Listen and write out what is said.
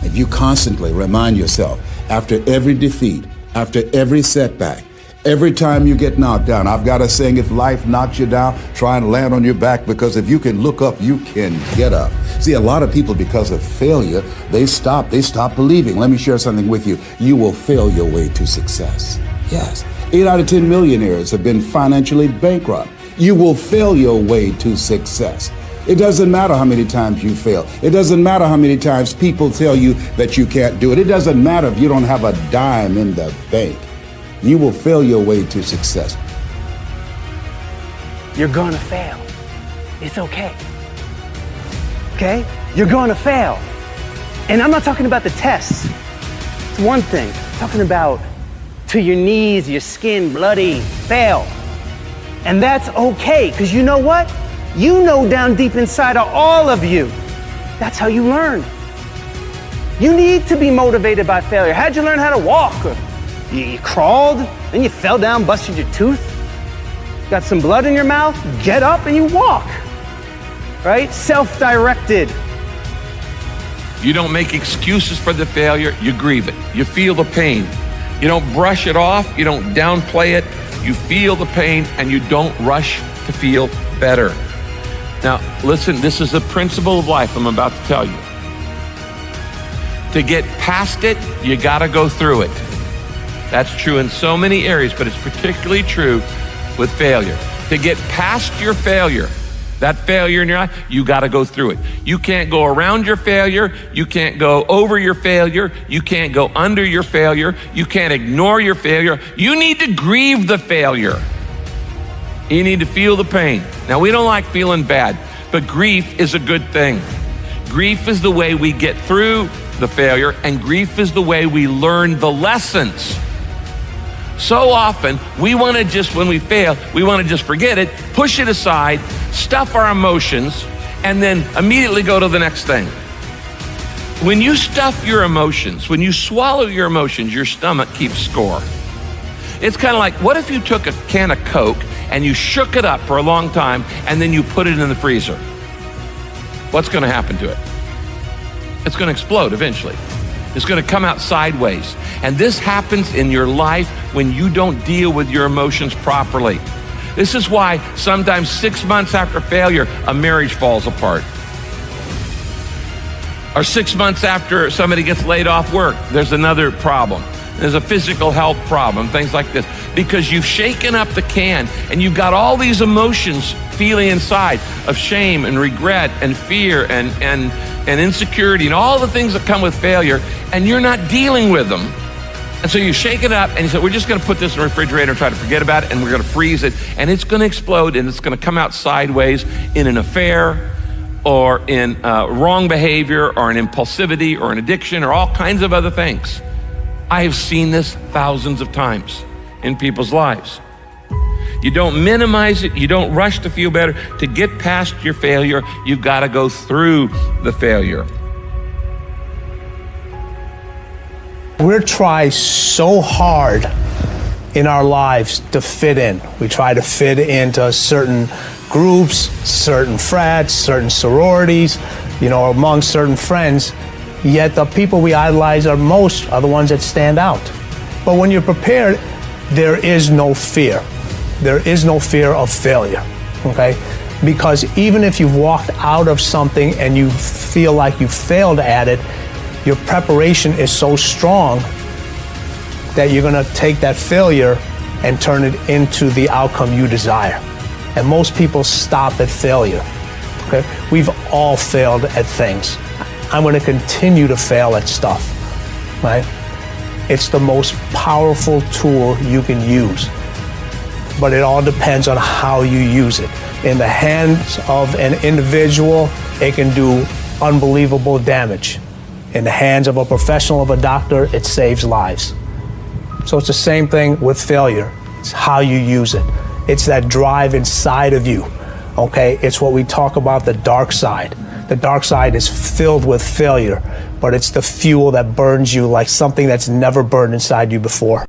If you constantly remind yourself after every defeat, after every setback, every time you get knocked down, I've got a saying, if life knocks you down, try and land on your back, because if you can look up, you can get up. See, a lot of people, because of failure, they stop believing. Let me share something with you. You will fail your way to success. Yes. 8 out of 10 millionaires have been financially bankrupt. You will fail your way to success. It doesn't matter how many times you fail. It doesn't matter how many times people tell you that you can't do it. It doesn't matter if you don't have a dime in the bank. You will fail your way to success. You're gonna fail. It's okay. Okay? You're gonna fail. And I'm not talking about the tests. It's one thing. I'm talking about to your knees, your skin, bloody, fail. And that's okay, because you know what? You know down deep inside of all of you, that's how you learn. You need to be motivated by failure. How'd you learn how to walk? You crawled, then you fell down, busted your tooth, got some blood in your mouth, get up and you walk, right? Self-directed. You don't make excuses for the failure, you grieve it. You feel the pain. You don't brush it off, you don't downplay it. You feel the pain and you don't rush to feel better. Now, listen, this is a principle of life I'm about to tell you. To get past it, you gotta go through it. That's true in so many areas, but it's particularly true with failure. To get past your failure, that failure in your life, you gotta go through it. You can't go around your failure, you can't go over your failure, you can't go under your failure, you can't ignore your failure. You need to grieve the failure. You need to feel the pain. Now, we don't like feeling bad, but grief is a good thing. Grief is the way we get through the failure, and grief is the way we learn the lessons. So often, we want to just, when we fail, we want to just forget it, push it aside, stuff our emotions, and then immediately go to the next thing. When you stuff your emotions, when you swallow your emotions, your stomach keeps score. It's kind of like, what if you took a can of Coke and you shook it up for a long time and then you put it in the freezer? What's going to happen to it? It's going to explode eventually. It's going to come out sideways. And this happens in your life when you don't deal with your emotions properly. This is why sometimes 6 months after failure, a marriage falls apart. Or 6 months after somebody gets laid off work, there's another problem. There's a physical health problem, things like this. Because you've shaken up the can and you've got all these emotions feeling inside of shame and regret and fear and insecurity and all the things that come with failure, and you're not dealing with them. And so you shake it up and you say, we're just gonna put this in the refrigerator and try to forget about it, and we're gonna freeze it, and it's gonna explode, and it's gonna come out sideways in an affair or in wrong behavior or an impulsivity or an addiction or all kinds of other things. I have seen this thousands of times in people's lives. You don't minimize it, you don't rush to feel better. To get past your failure, you've got to go through the failure. We try so hard in our lives to fit in. We try to fit into certain groups, certain frats, certain sororities, among certain friends. Yet the people we idolize most are the ones that stand out. But when you're prepared, there is no fear. There is no fear of failure, okay? Because even if you've walked out of something and you feel like you failed at it, your preparation is so strong that you're gonna take that failure and turn it into the outcome you desire. And most people stop at failure, okay? We've all failed at things. I'm going to continue to fail at stuff, right? It's the most powerful tool you can use, but it all depends on how you use it. In the hands of an individual, it can do unbelievable damage. In the hands of a professional, of a doctor, it saves lives. So it's the same thing with failure. It's how you use it. It's that drive inside of you, okay? It's what we talk about, the dark side. The dark side is filled with failure, but it's the fuel that burns you like something that's never burned inside you before.